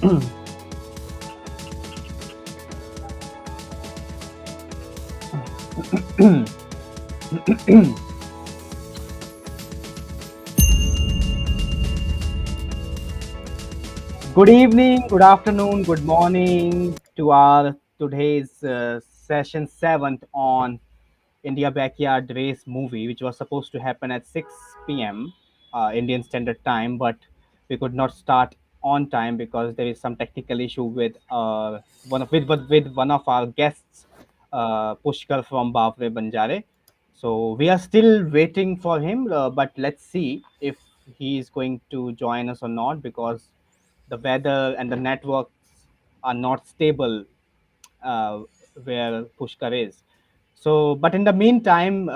Good evening, good afternoon, good morning to our today's session seventh on India Backyard Race movie, which was supposed to happen at 6 p.m. Indian Standard Time, but we could not start on time because there is some technical issue with with one of our guests, Pushkar from Bawray, Banjaray. So we are still waiting for him, but let's see if he is going to join us or not because the weather and the networks are not stable uh, where Pushkar is. So, but in the meantime,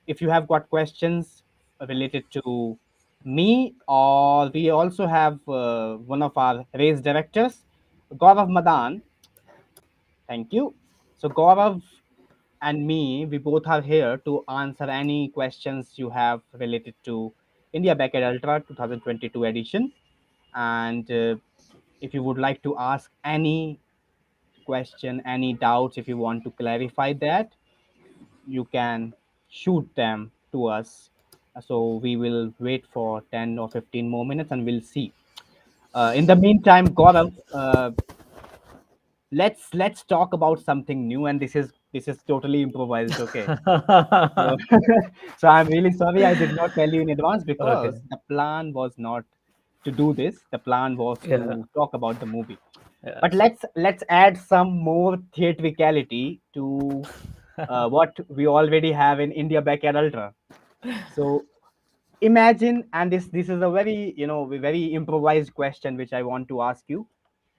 if you have got questions related to me, or we also have one of our race directors, Gaurav Madan. Thank you. So, Gaurav and me, we both are here to answer any questions you have related to India Beckett Ultra 2022 edition. And if you would like to ask any question, any doubts, if you want to clarify that, you can shoot them to us. So we will wait for 10 or 15 more minutes and we'll see. In the meantime, Gaurav, let's talk about something new, and this is totally improvised. Okay. So, so I'm really sorry I did not tell you in advance Okay. because the plan was not to do this. The plan was Yeah. to talk about the movie. But Yes. let's add some more theatricality to what we already have in India Backyard Ultra. So imagine, and this is a very very improvised question which I want to ask you.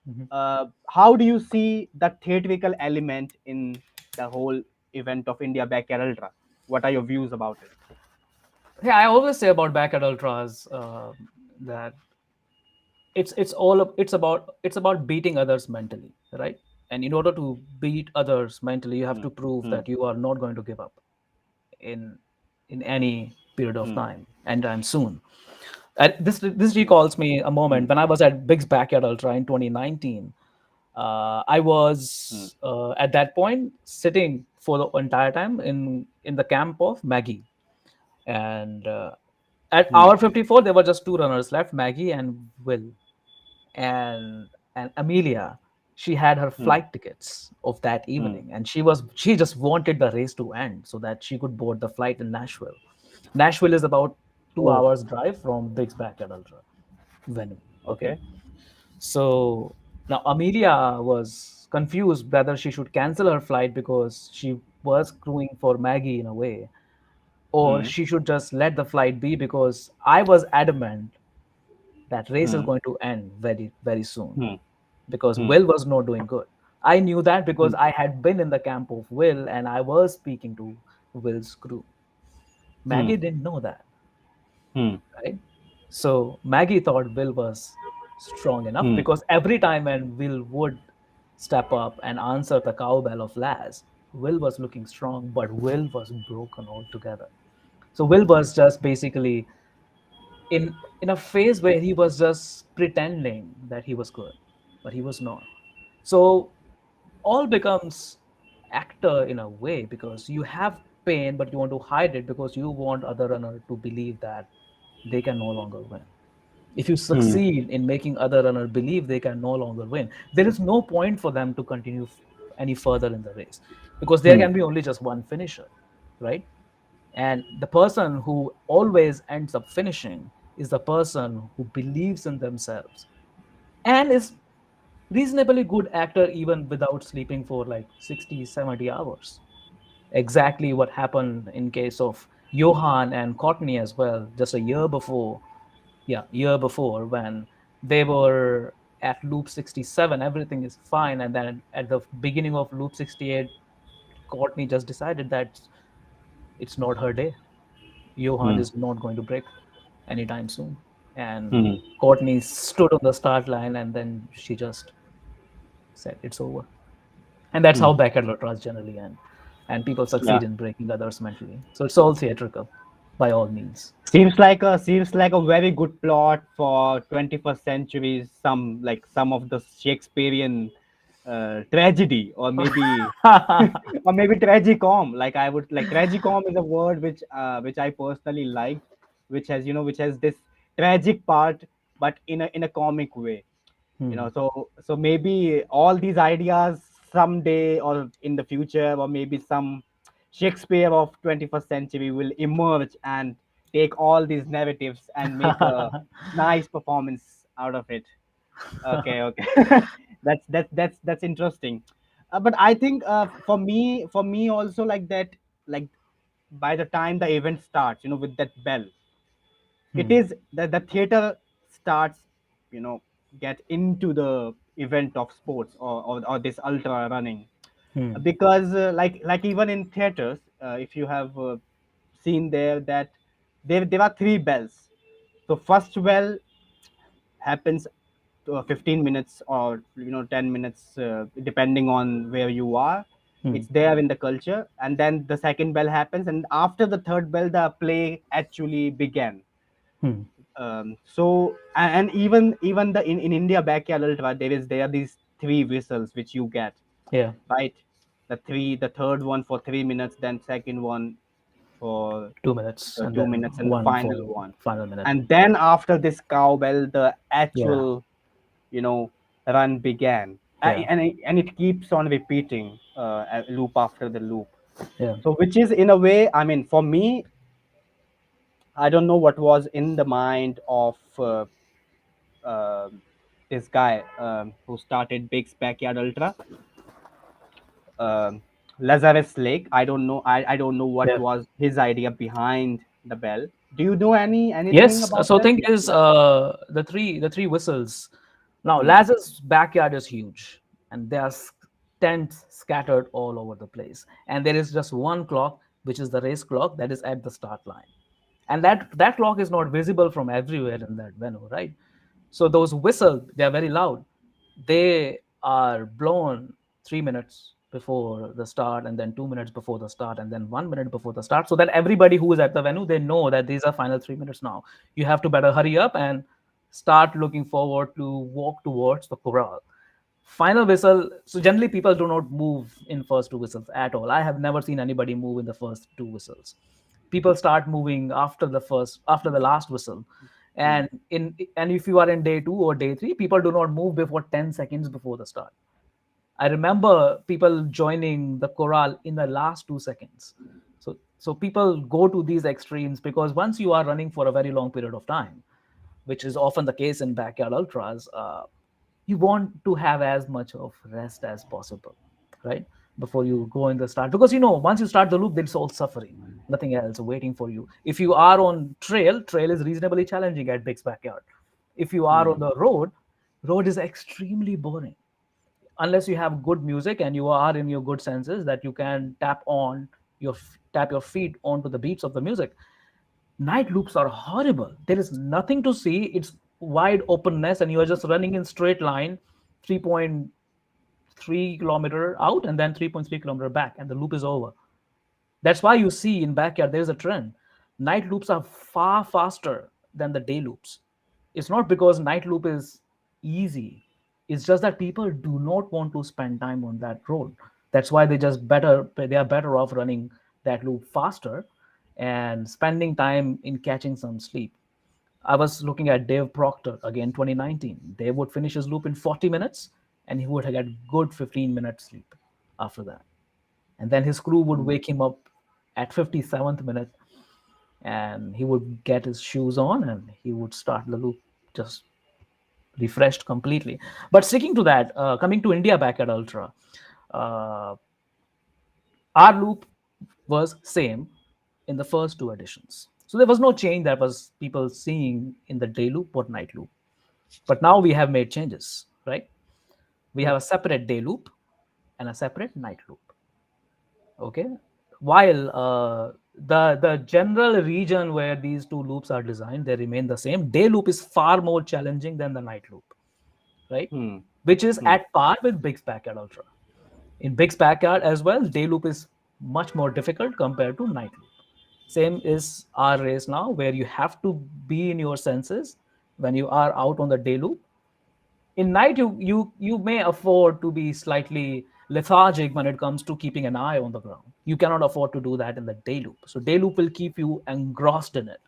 Mhm. How do you see the theatrical element in the whole event of India Backyard Ultra? What are your views about it? Yeah, I always say about back at ultras that it's about beating others mentally, right? And in order to beat others mentally, you have Hmm. to prove Hmm. that you are not going to give up in in any period of Hmm. time, anytime soon. And this recalls me a Hmm. moment when I was at Big's Backyard Ultra in 2019. I Hmm. was at that point sitting for the entire time in the camp of Maggie, and at Hmm. hour 54 there were just two runners left, Maggie and Will, and Amelia. She had her Hmm. flight tickets of that Hmm. evening, and she just wanted the race to end so that she could board the flight in Nashville. Nashville is about two Oh, hours drive from Big's Backyard Ultra venue. Okay, okay. so now Amelia was confused whether she should cancel her flight because she was crewing for Maggie in a way, or Hmm. she should just let the flight be because I was adamant that race is Hmm. going to end very, very soon Hmm. because Hmm. Will was not doing good. I knew that Hmm. because I had been in the camp of Will and I was speaking to Will's crew. Hmm. Maggie didn't know that, Hmm. right? So Maggie thought Will was strong enough Hmm. because every time when Will would step up and answer the cowbell of Laz, Will was looking strong, but Will was broken altogether. So Will was just basically in a phase where he was just pretending that he was good, but he was not. So all becomes actor in a way because you have pain, but you want to hide it because you want other runner to believe that they can no longer win. If you Hmm. succeed in making other runner believe they can no longer win, there is no point for them to continue any further in the race because there Hmm. can be only just one finisher, right? And the person who always ends up finishing is the person who believes in themselves and is reasonably good actor even without sleeping for like 60, 70 hours. Exactly what happened in case of Johan and Courtney as well, just a year before. Yeah, year before when they were at loop 67, everything is fine. And then at the beginning of loop 68, Courtney just decided that it's not her day. Johan Hmm. is not going to break anytime soon. And Hmm. Courtney stood on the start line and then she just said it's over. And that's Hmm. how backyard lotras generally end. And people Yeah. succeed in breaking others mentally. So it's all theatrical. by all means. Seems like a very good plot for 21st century. Some of the Shakespearean tragedy, or maybe or maybe tragicom. Like I would like tragicom is a word which I personally like, which has this tragic part, but in a comic way. Hmm. So maybe all these ideas someday or in the future, or maybe some Shakespeare of 21st century will emerge and take all these narratives and make a nice performance out of it. Okay, okay. That's interesting. But I think for me also, like that, like by the time the event starts, with that bell, it Hmm. is that the theater starts, you know get into the event of sports, or this ultra running. Hmm. Because like even in theaters, if you have seen there, that there are three bells. So first bell happens 15 minutes, or 10 minutes, depending on where you are. Hmm. It's there in the culture, and then the second bell happens, and after the third bell the play actually began. Hmm. And even in India backyard ultra, there are these three whistles which you get, Yeah. right? The third one for 3 minutes, then second one for 2 minutes, the and two then minutes and the one final for one. final minute. And then after this cowbell, the Yeah. actual, you know run began. Yeah. And it keeps on repeating, a loop after the loop. Yeah. So which is, in a way, I mean, for me, I don't know what was in the mind of uh, this guy, who started Big's Backyard Ultra, um, Lazarus Lake. I don't know what Yeah. was his idea behind the bell. Do you know anything Yes. about So that? thing Yeah, is, yeah. the three whistles. Now Hmm. Lazar's backyard is huge, and there are tents scattered all over the place, and there is just one clock, which is the race clock, that is at the start line, and that clock is not visible from everywhere in that venue, right? So those whistles, they are very loud. They are blown 3 minutes before the start, and then 2 minutes before the start, and then 1 minute before the start, so that everybody who is at the venue, they know that these are final 3 minutes now. You have to better hurry up and start looking forward to walk towards the corral. Final whistle. So generally people do not move in first two whistles at all. I have never seen anybody move in the first two whistles. People start moving after the last whistle. Hmm. And if you are in day 2 or day 3, people do not move before 10 seconds before the start. I remember people joining the chorale in the last 2 seconds. So people go to these extremes because once you are running for a very long period of time, which is often the case in backyard ultras, you want to have as much of rest as possible, right? Before you go in the start, because once you start the loop, there's all suffering, nothing else waiting for you. If you are on trail is reasonably challenging at Big's backyard. If you are on Hmm. the road is extremely boring unless you have good music and you are in your good senses that you can tap your feet onto the beats of the music. Night loops are horrible. There is nothing to see. It's wide openness and you are just running in straight line, 3.3 kilometer out and then 3.3 kilometer back, and the loop is over. That's why you see in backyard there's a trend. Night loops are far faster than the day loops. It's not because night loop is easy. It's just that people do not want to spend time on that road. That's why they are better off running that loop faster and spending time in catching some sleep. I was looking at Dave Proctor again, 2019. Dave would finish his loop in 40 minutes and he would get good 15 minutes sleep after that. And then his crew would Hmm. wake him up at 57th minute and he would get his shoes on and he would start the loop just refreshed completely. But sticking to that, coming to India back at Ultra, uh, our loop was same in the first two editions. So there was no change that was people seeing in the day loop or night loop. But now we have made changes, right? We have a separate day loop and a separate night loop. Okay, while the general region where these two loops are designed, they remain the same. Day loop is far more challenging than the night loop, right? Hmm. Which is Hmm. at par with Big's Backyard Ultra. In Big's Backyard as well, day loop is much more difficult compared to night loop. Same is our race now, where you have to be in your senses when you are out on the day loop. In night, you may afford to be slightly lethargic when it comes to keeping an eye on the ground. You cannot afford to do that in the day loop. So day loop will keep you engrossed in it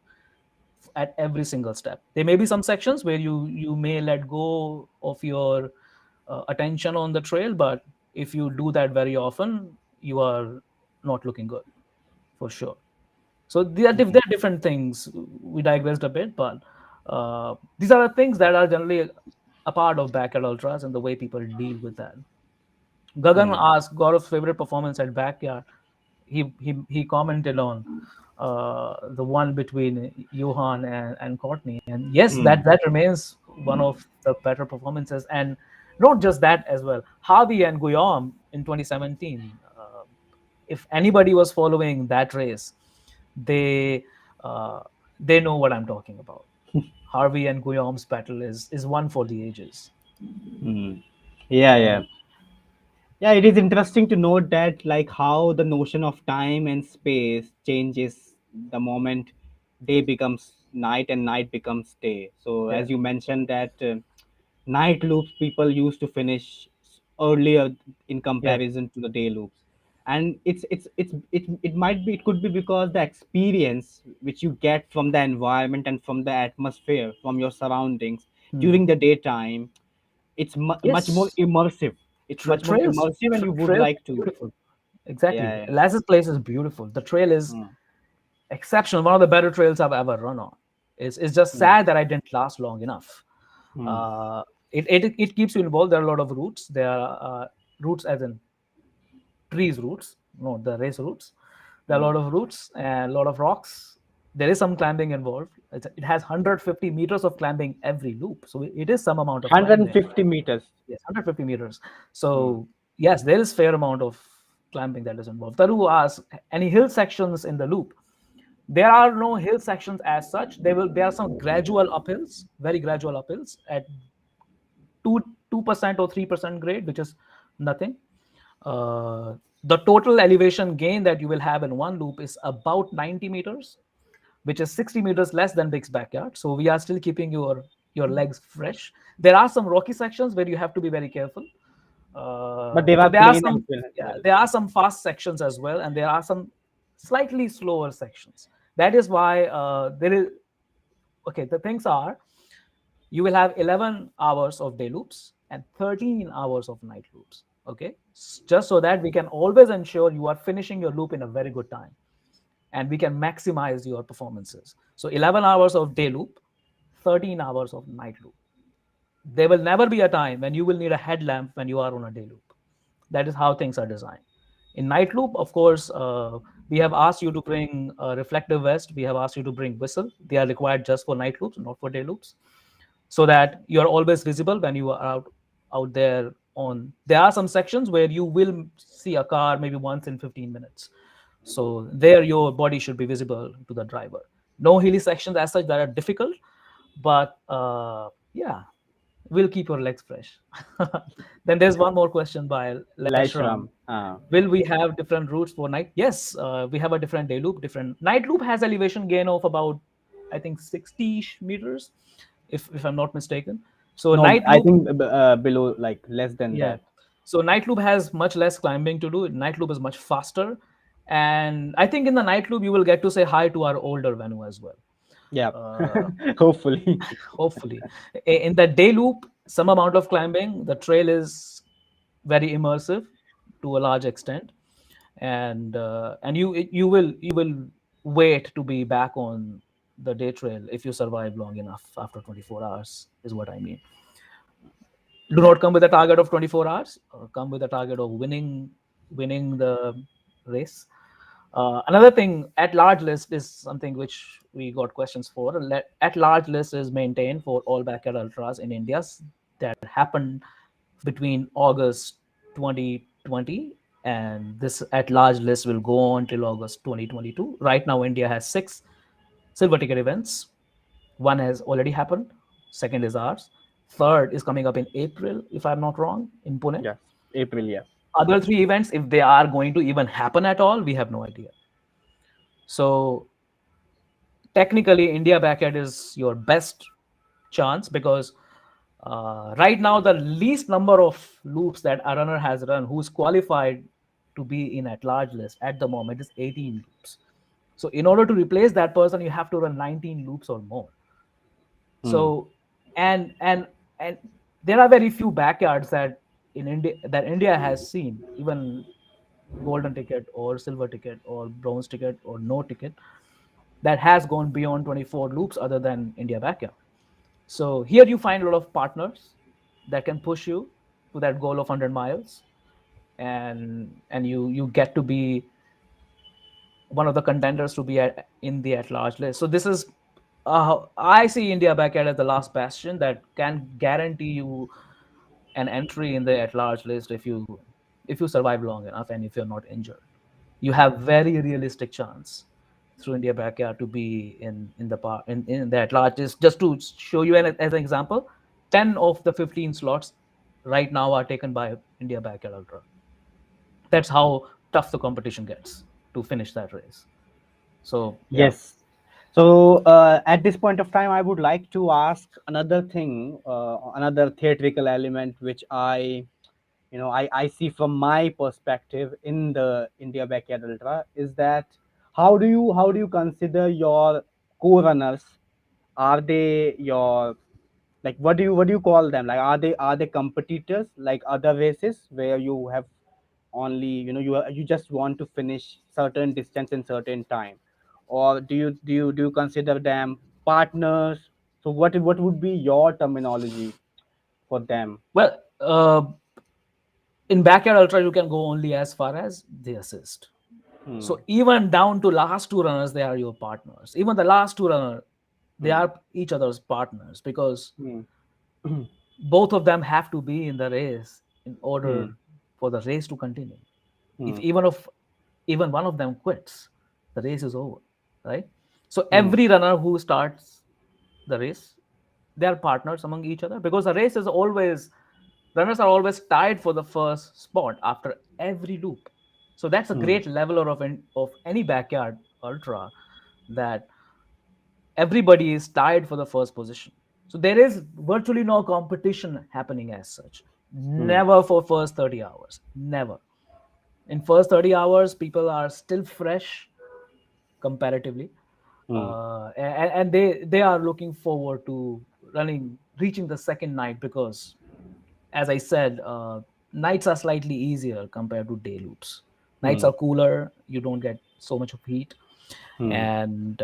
at every single step. There may be some sections where you may let go of your attention on the trail, but if you do that very often, you are not looking good for sure. So there are different things. We digressed a bit, but these are the things that are generally a part of backyard ultras and the way people deal with that. Gagan Hmm. asked Gaurav's favorite performance at backyard. He commented on the one between Johan and Courtney, and yes, Hmm. that remains one of the better performances. And not just that as well, Harvey and Guillaume in 2017. If anybody was following that race, they uh, they know what I'm talking about. Harvey and Guillaume's battle is one for the ages. Hmm. Yeah, And yeah. Yeah, it is interesting to note that like how the notion of time and space changes the moment day becomes night and night becomes day. So yeah, as you mentioned that night loops people used to finish earlier in yeah, comparison to the day loops, and it might be, it could be because the experience which you get from the environment and from the atmosphere from your surroundings hmm. during the daytime, it's much more Yes, immersive. It's much more immersive, and you would trails like to. beautiful. Exactly, Yeah, yeah. Laz's place is beautiful. The trail is Mm, exceptional. One of the better trails I've ever run on. It's just mm, sad that I didn't last long enough. mm. Uh, it keeps you involved. There are a lot of routes. There are routes as in trees routes, no, the race routes. There are a Mm. lot of routes and a lot of rocks. There is some climbing involved. It has 150 meters of climbing every loop, so it is some amount of climbing. 150 meters. Yes, 150 meters. Mm. So yes, there is fair amount of climbing that is involved. Taru asks, any hill sections in the loop? There are no hill sections as such. There are some gradual uphills, very gradual uphills at 2% or 3% grade, which is nothing. The total elevation gain that you will have in one loop is about 90 meters, which is 60 meters less than Big's backyard. So we are still keeping your legs fresh. There are some rocky sections where you have to be very careful. But they So are there are plain some, and well. yeah, Well. there are some fast sections as well, and there are some slightly slower sections. That is why there is okay. The things are, you will have 11 hours of day loops and 13 hours of night loops. Okay, just so that we can always ensure you are finishing your loop in a very good time, and we can maximize your performances. So 11 hours of day loop, 13 hours of night loop. There will never be a time when you will need a headlamp when you are on a day loop. That is how things are designed. In night loop, of course, we have asked you to bring a reflective vest. We have asked you to bring whistle. They are required just for night loops, not for day loops, so that you are always visible when you are out there on. There are some sections where you will see a car maybe once in 15 minutes. So there your body should be visible to the driver. No hilly sections as such that are difficult, but yeah, will keep your legs fresh. Then there's one more question by Leshram. Laishram. Will we have different routes for night? Yes, we have a different day loop. Different night loop has elevation gain of about, I think, 60 meters, if I'm not mistaken. So No, night I loop, think below, like less than yeah. that. So night loop has much less climbing to do. Night loop is much faster, and I think in the night loop you will get to say hi to our older Venu as well. Yeah. Uh, Hopefully. Hopefully, in the day loop, some amount of climbing. The trail is very immersive to a large extent, and you will wait to be back on the day trail if you survive long enough after 24 hours. Is what I mean. Do not come with a target of 24 hours. Come with a target of winning the race. Another thing, at large list is something which we got questions for. At large list is maintained for all backyard ultras in India that happened between August 2020, and this at large list will go on till August 2022. Right now, India has 6 silver ticket events. One has already happened. Second is ours. Third is coming up in April, if I'm not wrong, in Pune. Yes. April. Yeah. Other 3 events, if they are going to even happen at all, we have no idea. So technically, India backyard is your best chance because right now the least number of loops that a runner has run who's qualified to be in at large list at the moment is 18 loops. So in order to replace that person, you have to run 19 loops or more. Hmm. So and there are very few backyards that in India has seen, even golden ticket or silver ticket or bronze ticket or no ticket, that has gone beyond 24 loops other than India backyard. So here you find a lot of partners that can push you to that goal of 100 miles, and you get to be one of the contenders to be in the at large list. So this is I see India backyard as the last bastion that can guarantee you an entry in the at large list if you survive long enough and if you're not injured. You have very realistic chance through India backyard to be in the in the at large list. Just to show you as an example, 10 of the 15 slots right now are taken by India backyard ultra. That's how tough the competition gets to finish that race. So yeah. Yes. So at this point of time, I would like to ask another thing, another theatrical element, which I see from my perspective in the India Backyard Ultra is that how do you consider your co-runners? Are they your, like, what do you call them? Like, are they competitors like other races where you have only, you just want to finish certain distance in certain time, or do you consider them partners? So what would be your terminology for them? Well, in backyard ultra, you can go only as far as the assist. Hmm. So even down to last two runners, they are your partners. Even the last two runner, they Hmm. are each other's partners because Hmm. both of them have to be in the race in Hmm. order for the race to continue. If Hmm. even one of them quits, the race is over, right? So Hmm. every runner who starts the race, they are partners among each other because the race is always runners are always tied for the first spot after every loop. So that's a Hmm. great leveler of any backyard ultra, that everybody is tied for the first position. So there is virtually no competition happening as such. Hmm. Never for first 30 hours. Never. In first 30 hours, people are still fresh comparatively. Hmm. And they are looking forward to reaching the second night because, as I said, nights are slightly easier compared to day loops. Nights Hmm. are cooler. You don't get so much of heat, Hmm. and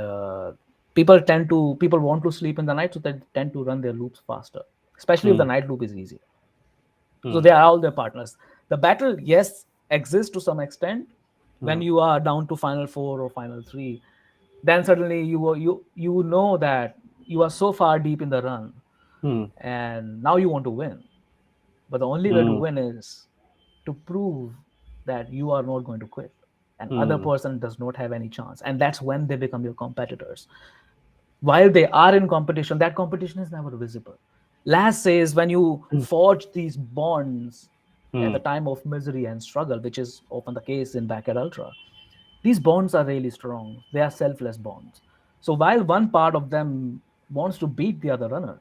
people want to sleep in the night, so they tend to run their loops faster, especially if the Hmm. night loop is easier. So Hmm. they are all their partners. The battle, yes, exists to some extent when Hmm. you are down to final four or final three. Then suddenly you know that you are so far deep in the run, Hmm. and now you want to win. But the only way to Hmm. win is to prove that you are not going to quit, and other Hmm. person does not have any chance, and that's when they become your competitors. While they are in competition, that competition is never visible. Las says when you forge these bonds at Hmm. the time of misery and struggle, which is often the case in Backyard Ultra, these bonds are really strong. They are selfless bonds. So while one part of them wants to beat the other runner,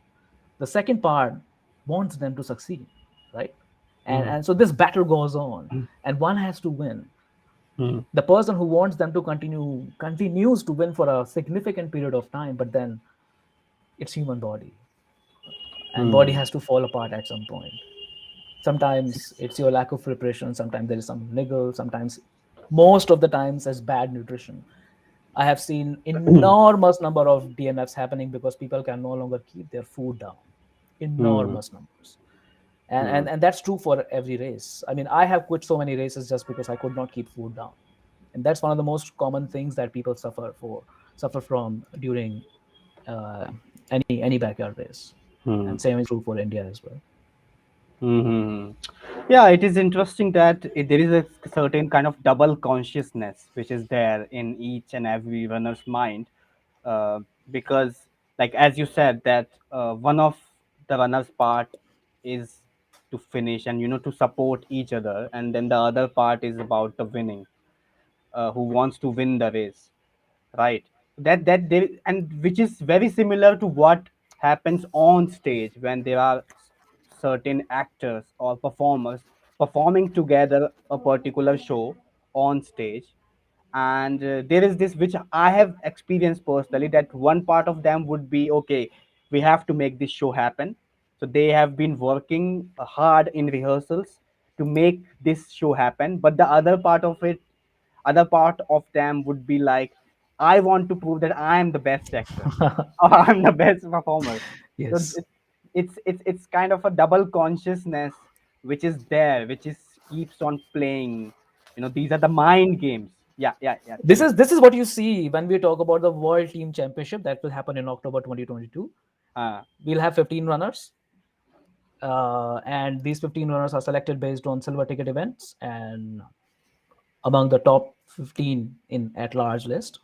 the second part wants them to succeed, right? Hmm. And so this battle goes on, and one has to win. Hmm. The person who wants them to continue continues to win for a significant period of time, but then it's human body, and body Hmm. has to fall apart at some point. Sometimes it's your lack of preparation, sometimes there is some niggle, sometimes, most of the times, as bad nutrition. I have seen enormous number of DNFs happening because people can no longer keep their food down. Hmm. Enormous numbers. And, Hmm. and and that's true for every race. I mean, I have quit so many races just because I could not keep food down. And that's one of the most common things that people suffer from during uh, any backyard race. Hmm. And same is true for India as well. Hmm. Yeah, it is interesting that there is a certain kind of double consciousness which is there in each and every runner's mind, uh, because, like as you said, that one of the runner's part is to finish and to support each other, and then the other part is about the winning, who wants to win the race. right? That they, and which is very similar to what happens on stage when there are certain actors or performers performing together a particular show on stage. And there is this which I have experienced personally, that one part of them would be okay, we have to make this show happen. So they have been working hard in rehearsals to make this show happen, but the other part of them would be like, I want to prove that I am the best actor or I'm the best performer. So Yes. it's kind of a double consciousness which is there, which is keeps on playing. These are the mind games. Yeah, yeah, yeah. Tell This me. is this is what you see when we talk about the World Team Championship that will happen in October 2022. Uh, We'll have 15 runners, and these 15 runners are selected based on silver ticket events and among the top 15 in at large list.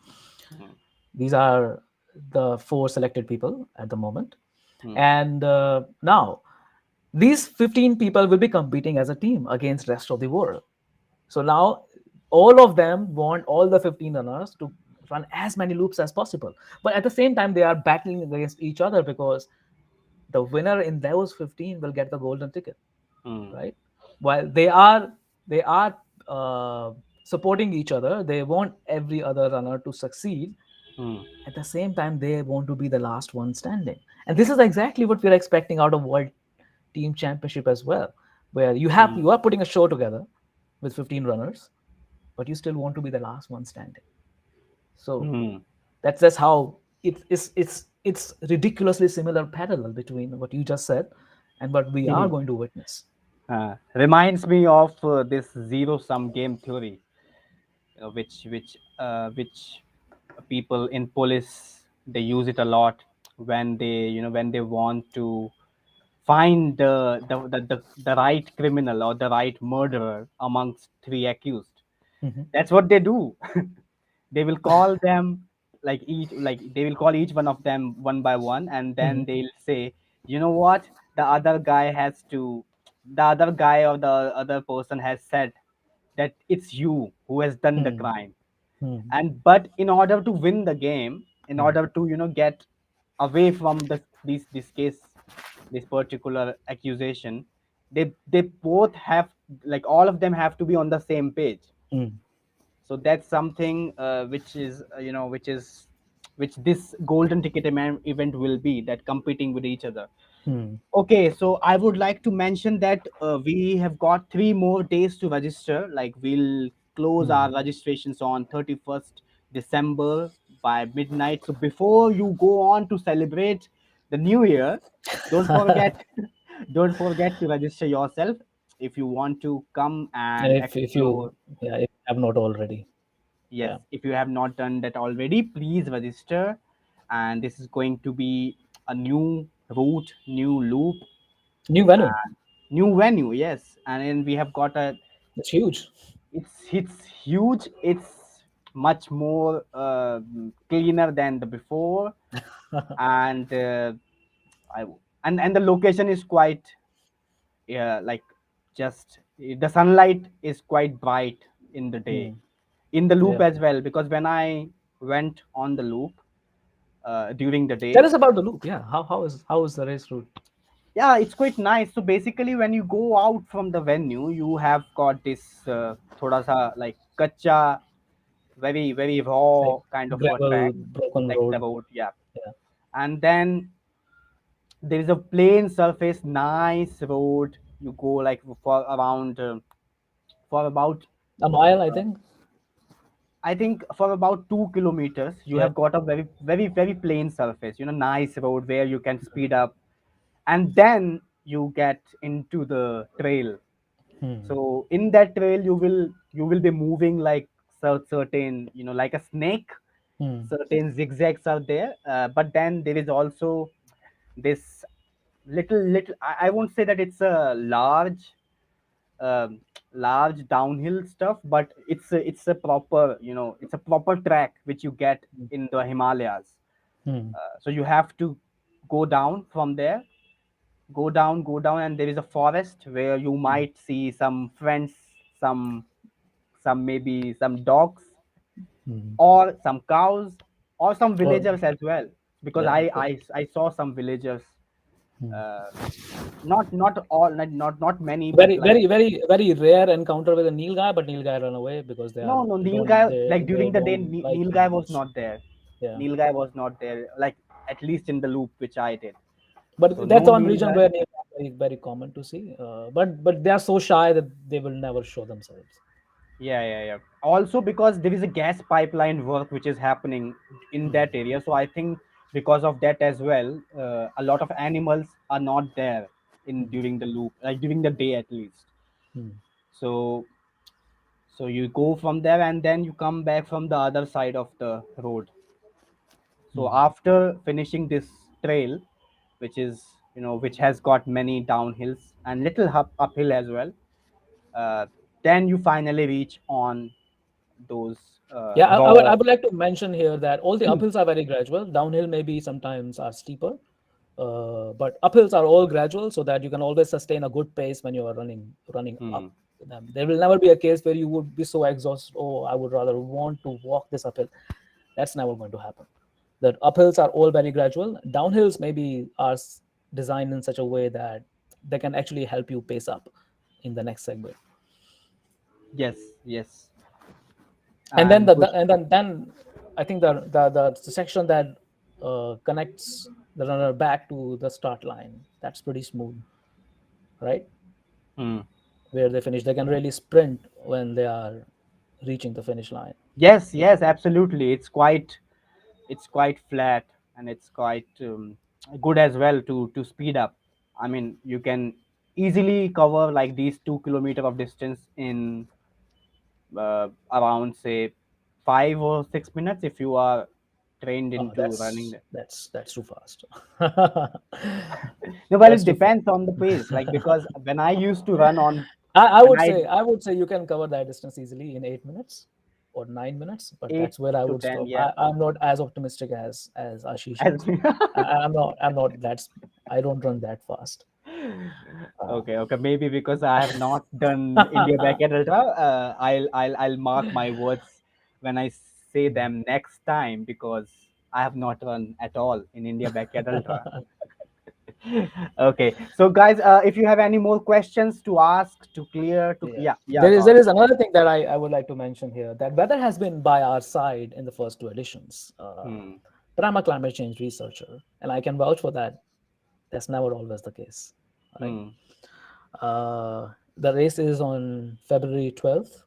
mm, These are the four selected people at the moment. mm, And now these 15 people will be competing as a team against rest of the world. So now all of them want all the 15 runners to run as many loops as possible. But at the same time, they are battling against each other because the winner in those 15 will get the golden ticket, mm, right? While they are uh, supporting each other, they want every other runner to succeed. mm, At the same time, they want to be the last one standing, and this is exactly what we're expecting out of World Team Championship as well, where mm, you are putting a show together with 15 runners, but you still want to be the last one standing. So mm. that's how it's ridiculously similar parallel between what you just said and what we are going to witness. Reminds me of this zero sum game theory, which people in police, they use it a lot when they want to find the right criminal or the right murderer amongst three accused. Mhm. That's what they do. They will call them, like they will call each one of them one by one, and then Mhm. they'll say, you know what, the other guy has to the other guy or the other person has said that it's you who has done the Mhm. crime. Mhm. And but in order to win the game, in Mhm. order to get away from this case, this particular accusation, they both have, like, all of them have to be on the same page. Mhm. So that's something which this golden ticket event will be, that competing with each other. Mhm. Okay, so I would like to mention that we have got 3 more days to register. Like, we'll close our Mhm. registrations on 31st December by midnight. So before you go on to celebrate the new year, don't forget don't forget to register yourself if you want to come And and if you, explore. yeah, if you have not already, Yes, yeah, if you have not done that already, please register. And this is going to be a new route, new loop, new venue, and new venue. Yes, and then we have got a. it's huge. It's huge. It's much more cleaner than the before, and I and the location is quite, like, just the sunlight is quite bright in the day, Mm. in the loop Yeah, as well, because when I went on the loop during the tell day. us about the loop. Yeah, how is the race route? Yeah, it's quite nice. So basically, when you go out from the venue, you have got this thoda sa, like, kacha, very very Like raw kind of a gravel track, broken like the road. road. Yeah, Yeah, and then there is a plain surface, nice road. You go like for about, a mile, I think. I think for about 2 kilometers, you Yeah. have got a very, very, very plain surface, nice road where you can speed up. And then you get into the trail. Hmm. So in that trail, you will be moving like certain, like a snake. Hmm. Certain zigzags are there, but then there is also this little. I won't say that it's a um, large downhill stuff, but it's a proper, it's a proper track which you get in the Himalayas. Hmm. So you have to go down from there, go down, and there is a forest where you Hmm. might see some friends, some maybe some dogs, Mhm. or some cows or some Or villagers as well, because yeah, I saw some villagers, mhm. uh, not all, not many, but Very, like, very, very, very rare encounter with a Nilgai, but Nilgai run away because no, no, like they during the day, don't like Nilgai was humans. not there. Yeah, Nilgai was not there, like at least in the loop which I did. So but that's no one region Nilgai. where Nilgai are very, very common to see. But they are so shy that they will never show themselves. Yeah, yeah, yeah. Also because there is a gas pipeline work which is happening in Hmm. that area, so I think because of that as well, a lot of animals are not there in Hmm. during the loop, like during the day at least. Hmm. So you go from there and then you come back from the other side of the road. So Hmm. after finishing this trail, which is, which has got many downhills and little uphill as well, uh, then you finally reach on those Yeah, raw. I would like to mention here that all the uphills are very gradual. Downhill maybe sometimes are steeper, but uphills are all gradual, so that you can always sustain a good pace when you are running Hmm. up them. There will never be a case where you would be so exhausted. Oh, I would rather want to walk this uphill. That's never going to happen. That uphills are all very gradual. Downhills maybe are designed in such a way that they can actually help you pace up in the next segment. Yes, yes, And then and push. then I think the section that connects the runner back to the start line, that's pretty smooth, right? Hmm. Where they finish, they can really sprint when they are reaching the finish line. Yes, It, yes, absolutely. It's quite flat, and it's quite good as well to speed up. I mean, you can easily cover like these 2 kilometer of distance in around, say, 5 or 6 minutes if you are trained oh, into running. that's too fast. No, well, That's it too fast. depends on the pace. Like, because when I used to run on, I when would I say you can cover that distance easily in 8 minutes or 9 minutes, but eight that's where I to would ten, stop. yeah. I'm not as optimistic as Ashish As is. I'm not I don't run that fast. okay, okay, maybe because I have not done India Backyard Ultra. I'll mark my words when I say them next time, because I have not run at all in India Backyard Ultra. Okay, so guys, if you have any more questions to ask, to clear, to, Yeah. yeah, yeah, go There on. is another thing that I would like to mention here, that weather has been by our side in the first two editions. Hmm. But I'm a climate change researcher, and I can vouch for that. That's never always the case, right? Hmm. The race is on February 12th,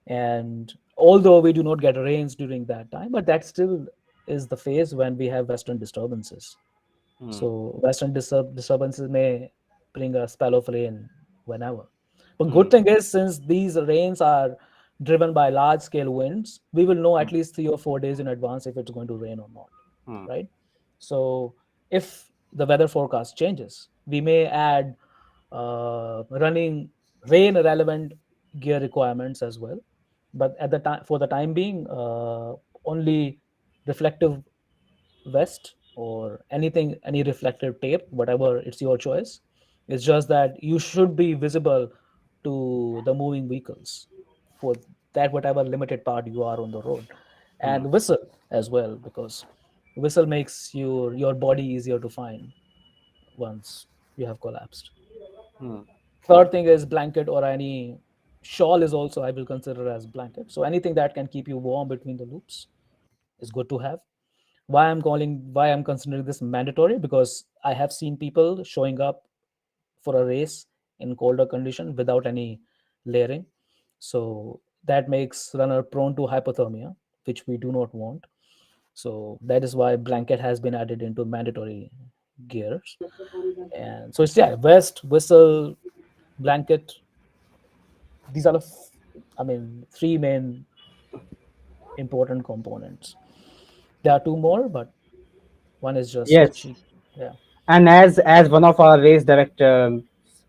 and although we do not get rains during that time, but that still is the phase when we have western disturbances. Hmm. So western disturbances may bring a spell of rain whenever. But good Hmm. thing is, since these rains are driven by large scale winds, we will know Hmm. at least 3 or 4 days in advance if it's going to rain or not, Hmm. right? So if the weather forecast changes, we may add running rain relevant gear requirements as well. But at the time, for the time being, only reflective vest or anything, any reflective tape, whatever, it's your choice. It's just that you should be visible to the moving vehicles for that whatever limited part you are on the road. Hmm. And whistle as well, because whistle makes your body easier to find once you have collapsed. Hmm. Third thing is blanket, or any shawl is also I will consider as blanket. So anything that can keep you warm between the loops is good to have. Why I'm considering this mandatory, because I have seen people showing up for a race in colder condition without any layering. So that makes runner prone to hypothermia, which we do not want. So that is why blanket has been added into mandatory gears. And so it's, yeah, vest, whistle, blanket. These are I mean, three main important components. There are two more, but one is just Yes, cheap. Yeah. and as one of our race director,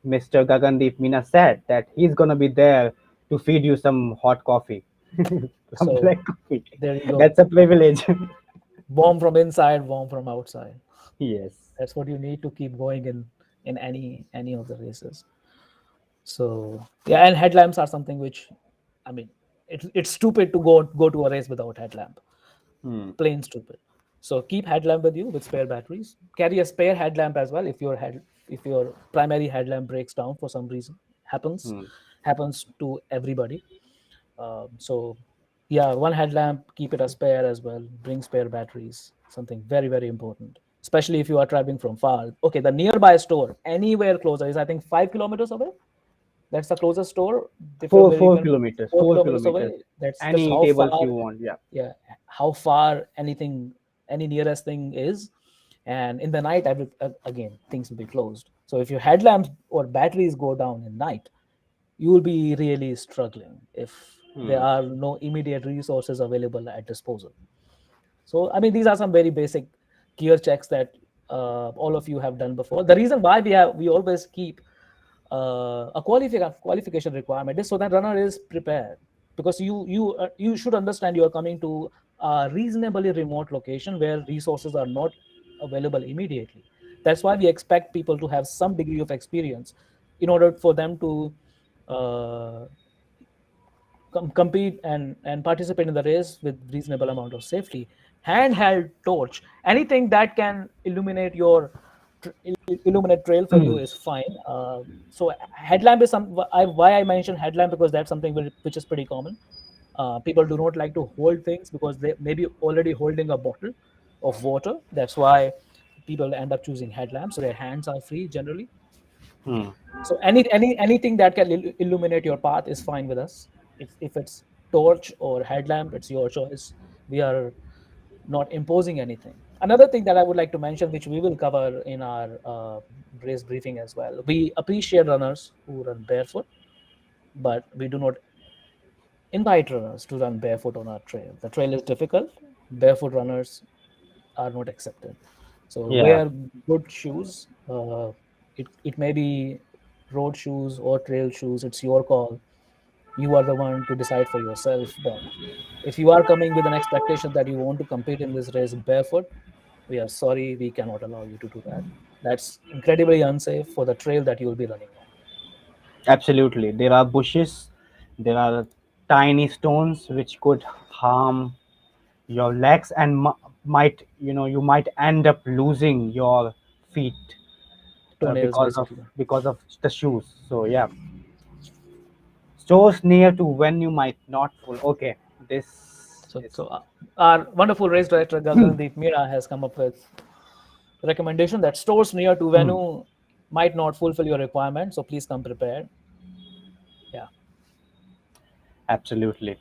Mr. Gagandeep Meena, said that he's gonna be there to feed you some hot coffee, some So black coffee. there you go. That's a privilege. Warm from inside, warm from outside. Yes. That's what you need to keep going in any of the races. So yeah, and headlamps are something which, I mean, it's stupid to go to a race without headlamp. Hmm. Plain stupid. So keep headlamp with you with spare batteries. Carry a spare headlamp as well if your primary headlamp breaks down for some reason. Hmm. Happens to everybody. So yeah, one headlamp, keep it a spare as well. Bring spare batteries. Something very important, especially if you are traveling from far. Okay, the nearby store anywhere closer is I think 5 kilometers away. That's the closest store. Different where you Four can kilometers. 4 kilometers 4 kilometers. away. That's Any how tables far. you want. Yeah. Yeah, how far any nearest thing is. And in the night, again things will be closed. So if your headlamps or batteries go down in night, you will be really struggling if there Hmm. are no immediate resources available at disposal. So I mean, these are some very basic gear checks that all of you have done before. The reason why we always keep a qualification requirement is so that runner is prepared, because you should understand you are coming to a reasonably remote location where resources are not available immediately. That's why we expect people to have some degree of experience in order for them to uh, compete and participate in the race with reasonable amount of safety. Handheld torch, anything that can illuminate trail for you is fine. So headlamp is why I mentioned headlamp, because that's something which is pretty common. People do not like to hold things because they may be already holding a bottle of water. That's why people end up choosing headlamps, so their hands are free generally. Hmm. So anything that can illuminate your path is fine with us. If it's torch or headlamp, it's your choice. We are not imposing anything. Another thing that I would like to mention, which we will cover in our race briefing as well, we appreciate runners who run barefoot, but we do not invite runners to run barefoot on our trail. The trail is difficult. Barefoot runners are not accepted. So Yeah. wear good shoes. It may be road shoes or trail shoes. It's your call. You are the one to decide for yourself. But if you are coming with an expectation that you want to compete in this race barefoot, we are sorry, we cannot allow you to do that. That's incredibly unsafe for the trail that you will be running on. Absolutely. There are bushes. There are tiny stones which could harm your legs and might you might end up losing your feet Toenails, basically. because of the shoes. So yeah, stores near to venue might not full. Okay, this So, is so our wonderful race director Gagandeep Mira has come up with recommendation that stores near to venue might not fulfill your requirement. So please come prepared. Yeah. absolutely.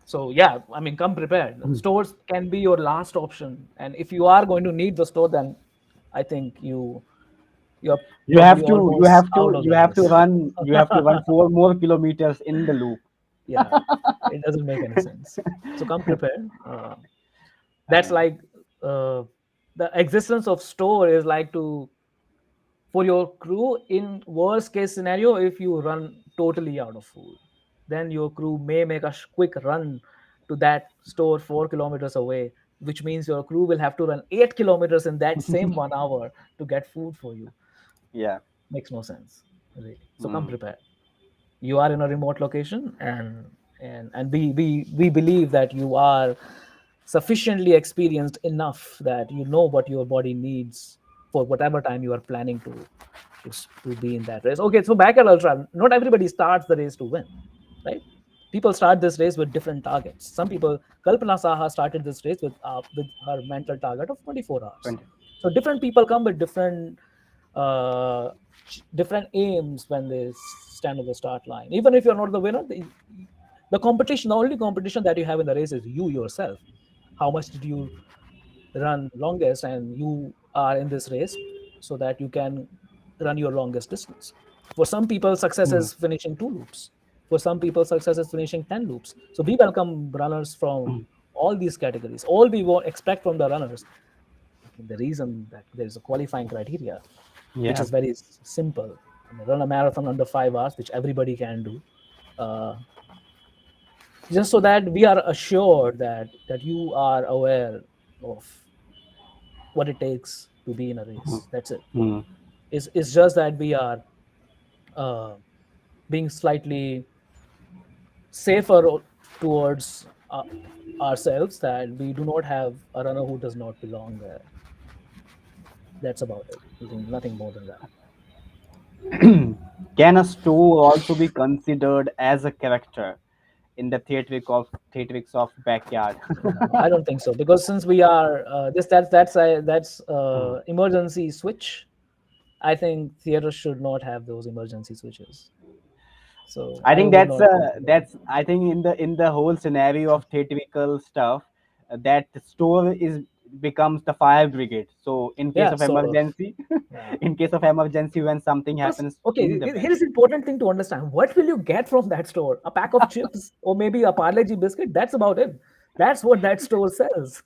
So yeah, I mean, come prepared. Stores can be your last option, and if you are going to need the store, then I think you're You probably have to you almost have out to of you the have to race. run you have to run 4 more kilometers in the loop. Yeah, it doesn't make any sense. So come prepared. That's And like the existence of store is like to for your crew in worst case scenario. If you run totally out of food, then your crew may make a quick run to that store 4 kilometers away, which means your crew will have to run 8 kilometers in that same 1 hour to get food for you. yeah. Makes no sense, really. So come Mm. prepared. You are in a remote location, and we believe that you are sufficiently experienced enough that you know what your body needs for whatever time you are planning to be in that race. Okay, so back at ultra, not everybody starts the race to win, right? People start this race with different targets. Some people, Kalpana Saha started this race with her mental target of 24 hours. 20. So different people come with uh, different aims when they stand on the start line. Even if you're not the winner, the competition, the only competition that you have in the race is you yourself. How much did you run longest, and you are in this race so that you can run your longest distance. For some people, success Mm. is finishing 2 loops. For some people, success is finishing 10 loops. So we welcome runners from all these categories. All we expect from the runners, the reason that there's a qualifying criteria, which Yeah. is very simple. I mean, run a marathon under 5 hours, which everybody can do. Uh, just so that we are assured that you are aware of what it takes to be in a race. That's it. Mm. It's just that we are uh, being slightly safer towards ourselves that we do not have a runner who does not belong there. That's about it. Nothing more than that. Can a store also be considered as a character in the theatrics of backyard? No, I don't think so, because since we are that's emergency switch. I think theaters should not have those emergency switches. So I I think would not consider it. that's I think in the whole scenario of theatrical stuff, that store is becomes the fire brigade. So in case Yeah, of sort of. emergency, Yeah. in case of emergency when something Because happens in okay, the here is venue. important thing to understand. What will you get from that store? A pack of chips or maybe a Parle G biscuit? That's about it. That's what that store sells.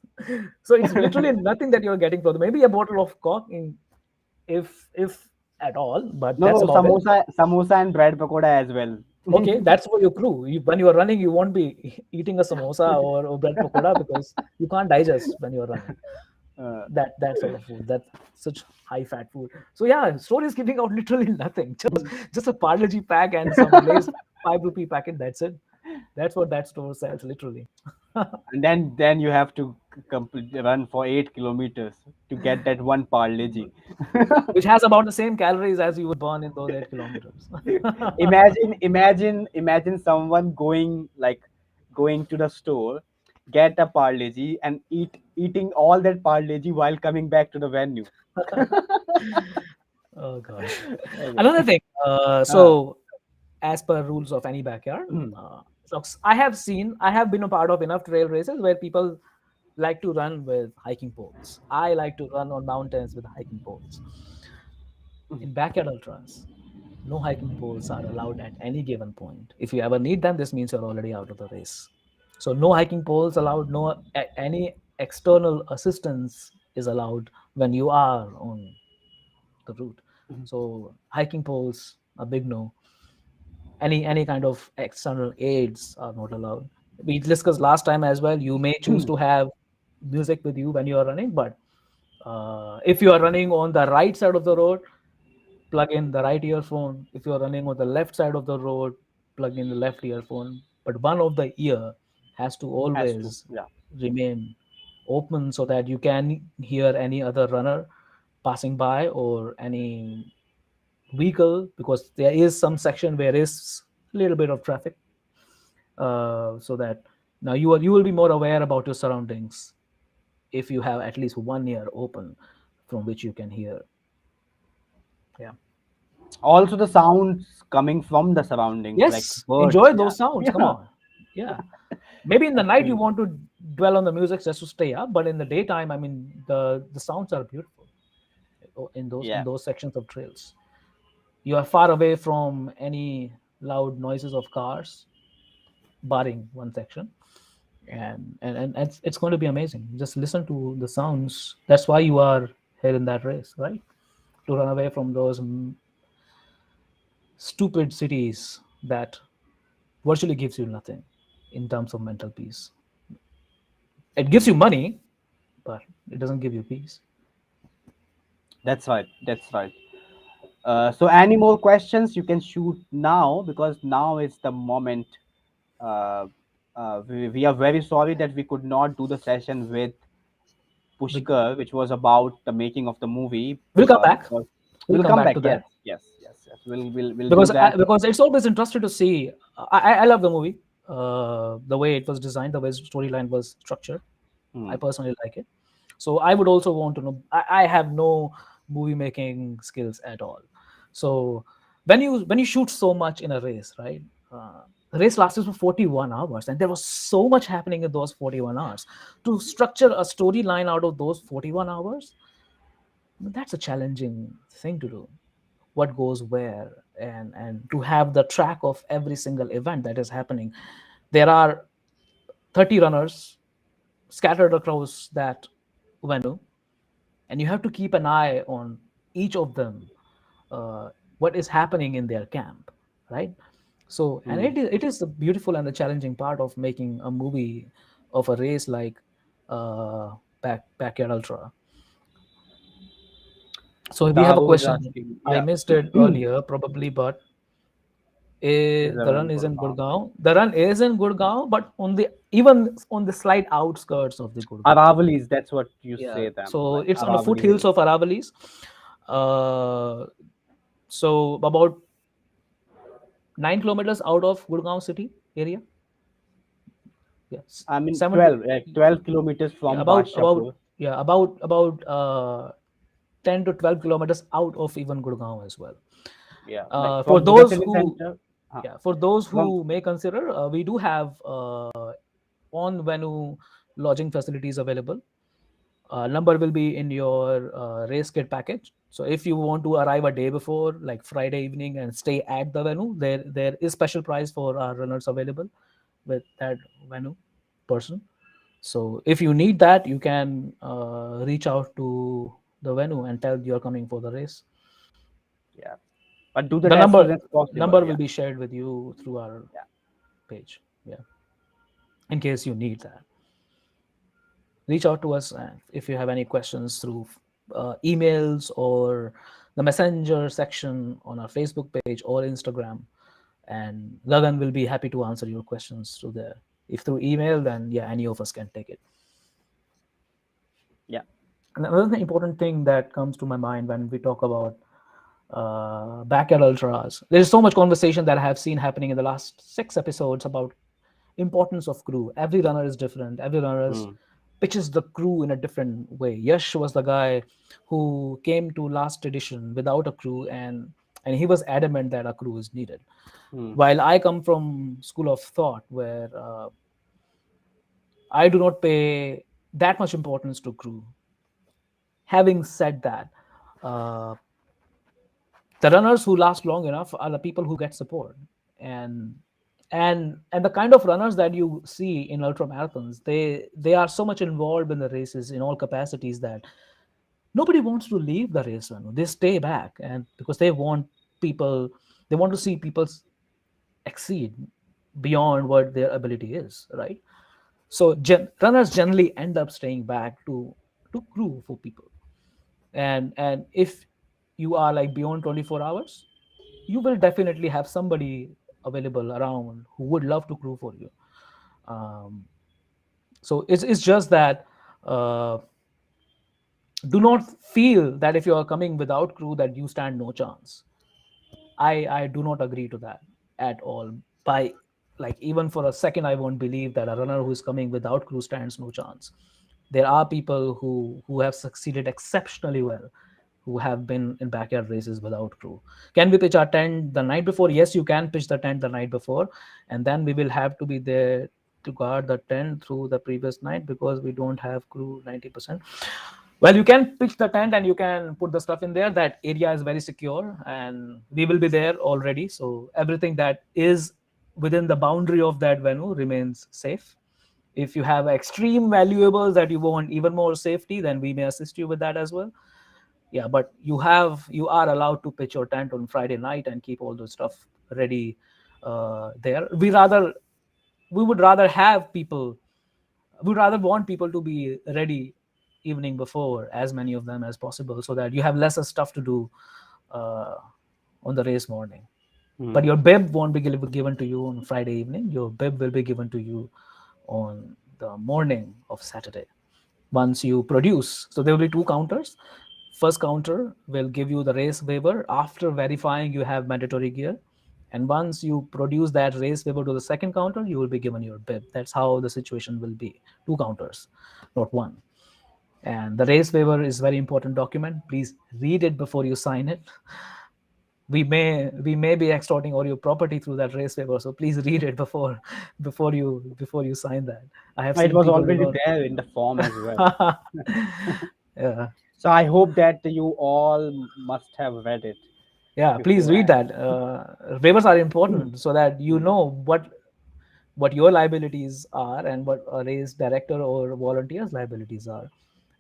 So it's literally nothing that you're getting from them. Maybe a bottle of Coke, in if at all, but No, that's no, about it. samosa and bread pakoda as well. Okay, that's for your crew. When you are running, you won't be eating a samosa or bread pakoda because you can't digest when you're running. Uh, That sort of food. That's such high fat food. So yeah, store is giving out literally nothing. Just a Parle G pack and some Lay's 5 rupee packet. That's it. That's what that store sells literally. and then you have to run for 8 kilometers to get that one parleji. Which has about the same calories as you would burn in those 8 kilometers. Imagine someone going to the store, get a parleji and eating all that parleji while coming back to the venue. Oh god. Okay. Another thing. Uh, So as per rules of any backyard, mm, so I have been a part of enough trail races where people like to run with hiking poles. I like to run on mountains with hiking poles. In backyard ultras, no hiking poles are allowed at any given point. If you ever need them, this means you're already out of the race. So no hiking poles allowed, no any external assistance is allowed when you are on the route. So hiking poles, a big no. Any kind of external aids are not allowed. We discussed last time as well. You may choose to have music with you when you are running, but if you are running on the right side of the road, plug in the right earphone. If you are running on the left side of the road, plug in the left earphone. But one of the ear has to has to, always yeah. remain open so that you can hear any other runner passing by or any vehicle, because there is some section where is a little bit of traffic, so that now you will be more aware about your surroundings if you have at least one ear open from which you can hear. Yeah. Also the sounds coming from the surroundings like Yes, birds. enjoy Yeah. those sounds. Come Yeah. on. Yeah. Maybe in the night you Absolutely. want to dwell on the music just to stay up, but in the daytime, I mean, the sounds are beautiful in Yeah. those sections of trails. You are far away from any loud noises of cars, barring one section, and it's going to be amazing. Just listen to the sounds. That's why you are here in that race, right? To run away from those stupid cities that virtually gives you nothing in terms of mental peace. It gives you money, but it doesn't give you peace. That's right. That's right. So any more questions you can shoot now, because now is the moment. Uh, we are very sorry that we could not do the session with We- Pushkar, which was about the making of the movie. We'll come back. Because We'll we'll come come back back. to Yes, that, yes, yes, yes. We'll do that. because it's always interesting to see. I love the movie, the way it was designed, the way the storyline was structured. I Hmm. personally like it. So I would also want to know. I have no movie making skills at all. So when you shoot so much in a race, right? The race lasted for 41 hours, and there was so much happening in those 41 hours. To structure a storyline out of those 41 hours, that's a challenging thing to do. What goes where, and to have the track of every single event that is happening. There are 30 runners scattered across that venue, and you have to keep an eye on each of them, uh, what is happening in their camp, right? So, and Hmm. it is the beautiful and the challenging part of making a movie of a race like Backyard Ultra. So we have a Davo is question. asking. I Yeah. missed it earlier, probably, but Is The run around is in Gurgaon. Gurgaon. The run is in Gurgaon, but on the even on the slight outskirts of the Gurgaon. Aravalis, that's what you Yeah. say them, So like it's on the Aravali foothills Hills. of Aravallis. Uh, so about 9 kilometers out of Gurgaon city area. Yes, I mean, 7 to 12, like 12 kilometers yeah, from Badshapur. about 10 to 12 kilometers out of even Gurgaon as well. Yeah, like For from Bhagat those City who Center. yeah, for those From who may consider, we do have on venue lodging facilities available. Number will be in your race kit package. So if you want to arrive a day before, like Friday evening, and stay at the venue, there is special price for our runners available with that venue person. So if you need that, you can reach out to the venue and tell you're coming for the race. yeah, but do The that as soon number as possible. number Yeah, will be shared with you through our yeah, page. Yeah, in case you need that, reach out to us if you have any questions through emails or the messenger section on our Facebook page or Instagram, and Gagan will be happy to answer your questions through there. If through email, then yeah, any of us can take it. yeah. And another important thing that comes to my mind when we talk about backyard ultras, there's so much conversation that I have seen happening in the last 6 episodes about importance of crew. Every runner is different. Every runner Hmm. pitches the crew in a different way. Yash was the guy who came to last edition without a crew, and he was adamant that a crew is needed. Hmm. While I come from school of thought where I do not pay that much importance to crew. Having said that, uh, the runners who last long enough are the people who get support, and and the kind of runners that you see in ultra marathons, they are so much involved in the races in all capacities that nobody wants to leave the race venue. They stay back, and because people they want to see people exceed beyond what their ability is, right? So runners generally end up staying back to crew for people, and if you are like beyond 24 hours, you will definitely have somebody available around who would love to crew for you. um, so it's just that uh, do not feel that if you are coming without crew that you stand no chance. I do not agree to that at all. By like even for a second, I won't believe that a runner who is coming without crew stands no chance. There are people who have succeeded exceptionally well, who have been in backyard races without crew. Can we pitch our tent the night before? Yes, you can pitch the tent the night before, and then we will have to be there to guard the tent through the previous night because we don't have crew 90%. Well, you can pitch the tent and you can put the stuff in there. That area is very secure, and we will be there already. So everything that is within the boundary of that venue remains safe. If you have extreme valuables that you want even more safety, then we may assist you with that as well. Yeah, but you are allowed to pitch your tent on Friday night and keep all the stuff ready there. We would rather have people we rather want people to be ready evening before, as many of them as possible, so that you have lesser stuff to do uh, on the race morning. But Hmm. your bib won't be given to you on Friday evening. Your bib will be given to you on the morning of Saturday once you produce. So there will be two counters. First counter will give you the race waiver after verifying you have mandatory gear. And once you produce that race waiver to the second counter, you will be given your bib. That's how the situation will be. Two counters, not one. And the race waiver is very important document. Please read it before you sign it. We may be extorting all your property through that race waiver, so please read it before you sign that. I have It seen was people do already not. there in the form as well. Yeah, So I hope that you all must have read it yeah, please read beforehand. that. Waivers are important so that you Hmm. know what your liabilities are and what a race director or volunteer's liabilities are.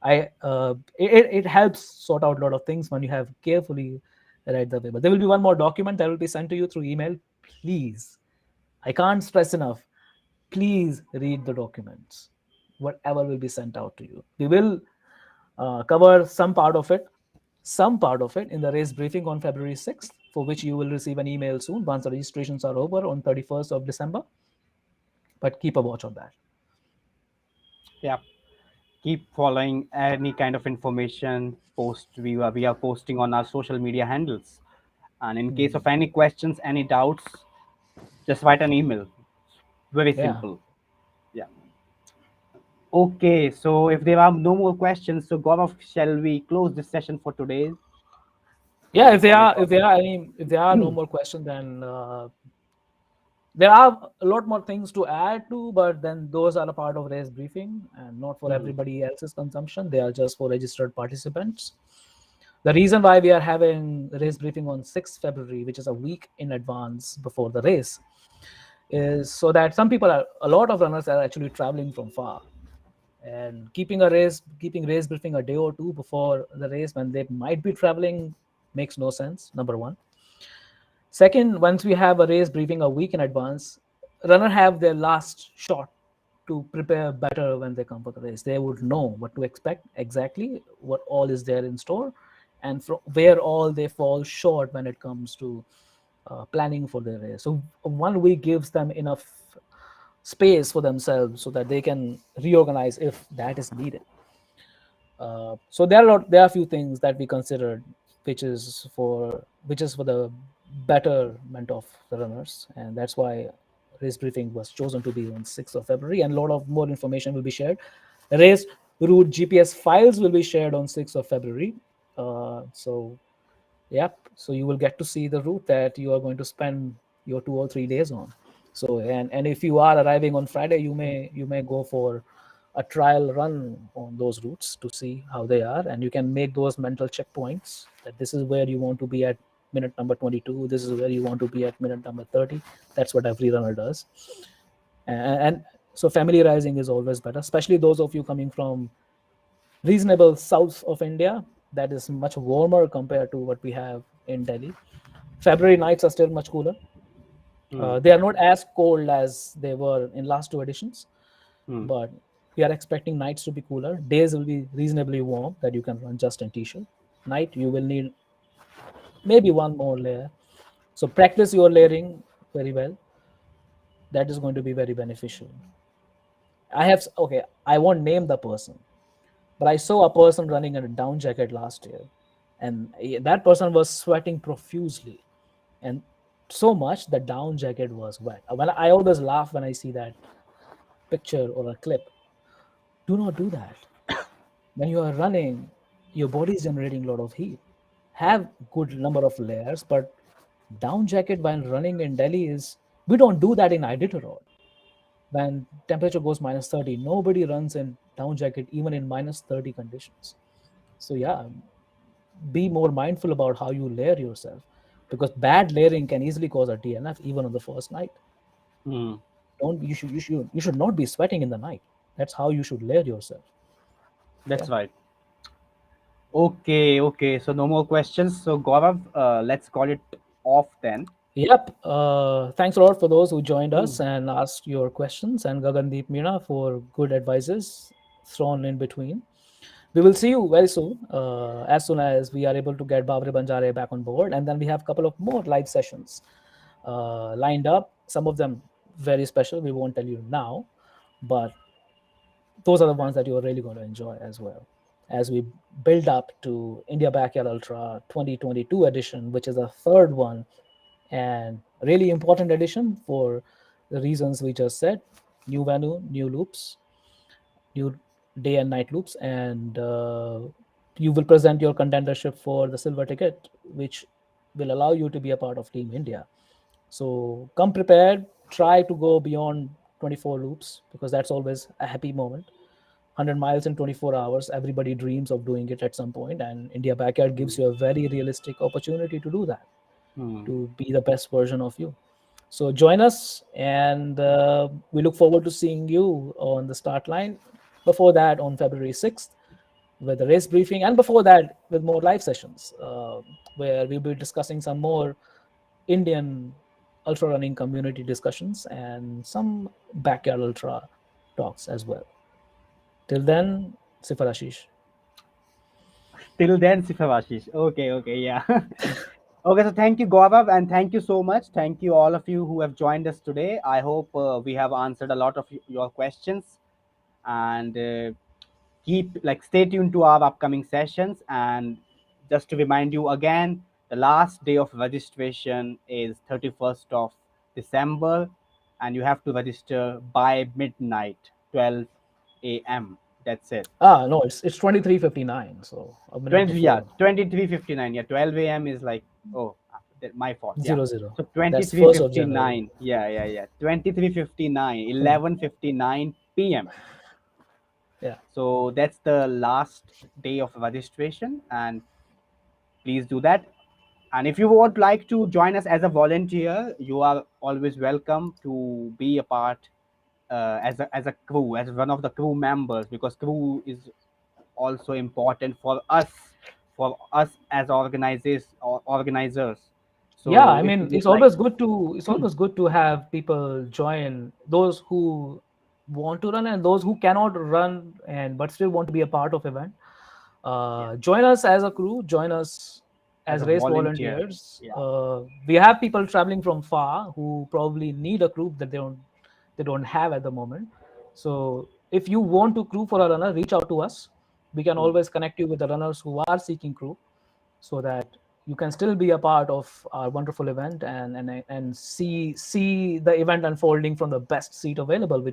It helps sort out a lot of things when you have carefully read the waiver. There will be one more document that will be sent to you through email. Please, I can't stress enough. Please read the documents. Whatever will be sent out to you, we will cover some part of it in the race briefing on February 6th. for which you will receive an email soon once the registrations are over on 31st of December. But keep a watch on that. Yeah. Keep following any kind of information post we are posting on our social media handles. And in case of any questions, any doubts, just write an email. Very Yeah. simple. Yeah. Okay, so if there are no more questions, so Gaurav, shall we close this session for today? Yeah, if there What do you are thought? if there are no more questions, then there are a lot more things to add to, but then those are a part of race briefing and not for Hmm. everybody else's consumption. They are just for registered participants. The reason why we are having race briefing on 6th February, which is a week in advance before the race, is so that a lot of runners are actually traveling from far, and keeping race briefing a day or two before the race when they might be traveling makes no sense. Number one. Second, once we have a race briefing a week in advance, runner have their last shot to prepare better when they come for the race. They would know what to expect exactly, what all is there in store, and where all they fall short when it comes to planning for their race. So 1 week gives them enough space for themselves so that they can reorganize if that is needed. So there are a few things that we considered, which is for the betterment of the runners, and that's why race briefing was chosen to be on 6th of February, and a lot of more information will be shared. Race route GPS files will be shared on 6th of February. So yep, so you will get to see the route that you are going to spend your 2 or 3 days on. So and if you are arriving on Friday, you may go for a trial run on those routes to see how they are, and you can make those mental checkpoints that this is where you want to be at minute number 22, this is where you want to be at minute number 30. That's what every runner does. And so familiarizing is always better, especially those of you coming from reasonable south of India. That is much warmer compared to what we have in Delhi. February nights are still much cooler. Hmm. They are not as cold as they were in last two editions, Hmm. but we are expecting nights to be cooler. Days will be reasonably warm that you can run just in t-shirt. Night you will need maybe one more layer. So practice your layering very well. That is going to be very beneficial. I won't name the person, but I saw a person running in a down jacket last year, and that person was sweating profusely, and so much the down jacket was wet. When I always laugh when I see that picture or a clip. Do not do that. When you are running, your body is generating a lot of heat. Have good number of layers, but down jacket while running in Delhi is we don't do that in Iditarod. When temperature goes minus 30, nobody runs in down jacket even in minus 30 conditions. So yeah, be more mindful about how you layer yourself, because bad layering can easily cause a DNF even on the first night. Hmm. Don't you should not be sweating in the night. That's how you should layer yourself. That's Yeah. right. Okay, okay. So no more questions. So Gaurav, let's call it off then. Yep. Thanks a lot for those who joined Hmm. us and asked your questions, and Gagandeep Meena for good advices thrown in between. We will see you very as soon as we are able to get Bawray Banjaray back on board. And then we have a couple of more live sessions lined up, some of them very special. We won't tell you now, but those are the ones that you're really going to enjoy as well as we build up to India Backyard Ultra 2022 edition, which is the third one and really important edition for the reasons we just said. New venue, new loops, new day and night loops, and you will present your contendership for the silver ticket, which will allow you to be a part of Team India. So come prepared, try to go beyond 24 loops because that's always a happy moment. 100 miles in 24 hours, everybody dreams of doing it at some point, and India Backyard gives you a very realistic opportunity to do that, Hmm. to be the best version of you. So join us, and we look forward to seeing you on the start line. Before that, on February 6th, with the race briefing, and before that, with more live sessions where we'll be discussing some more Indian ultra running community discussions and some backyard ultra talks as well. Till then, Sifar Ashish. Till then, Sifavashish. Okay, okay, yeah. Okay, so thank you, Gaurav, and thank you so much. Thank you, all of you who have joined us today. I hope we have answered a lot of your questions, and keep like stay tuned to our upcoming sessions. And just to remind you again, the last day of registration is 31st of December, and you have to register by midnight, 12 a.m. That's it. Ah, no, it's 23:59, so a minute 20, yeah, before. 23:59. Yeah, 12 a.m. is like, oh, my fault. Yeah. 00. So That's 1st of January. 23:59. Yeah, yeah, yeah. 23:59, 11:59 p.m. Yeah. So that's the last day of registration, and please do that. And if you would like to join us as a volunteer, you are always welcome to be a part as a crew, as one of the crew members, because crew is also important for us as organizers. Yeah, So I if mean, you like, it's always good to have people join, those who want to run and those who cannot run and but still want to be a part of event. yeah, Join us as a crew, join us as as a race volunteer, volunteers. yeah, We have people traveling from far who probably need a crew that they don't have at the moment. So if you want to crew for a runner, reach out to us. We can mm, always connect you with the runners who are seeking crew, so that you can still be a part of our wonderful event and see the event unfolding from the best seat available,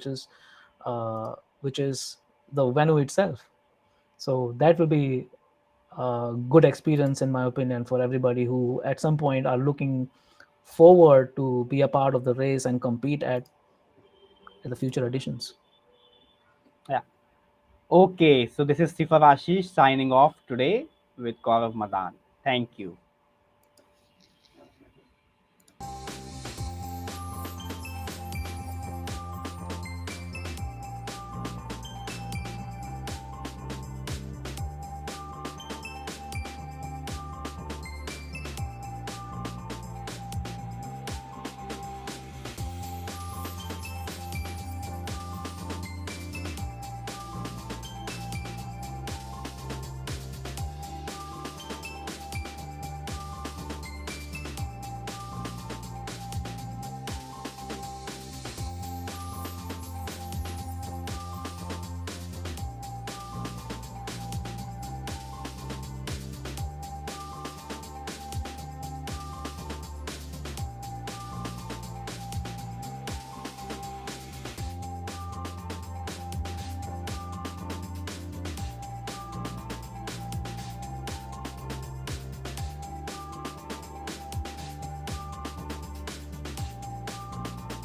uh, which is the venue itself. So that will be a good experience, in my opinion, for everybody who at some point are looking forward to be a part of the race and compete at the future editions. yeah. Okay, so this is Sifar Ashish signing off today with Gaurav Madan. Thank you.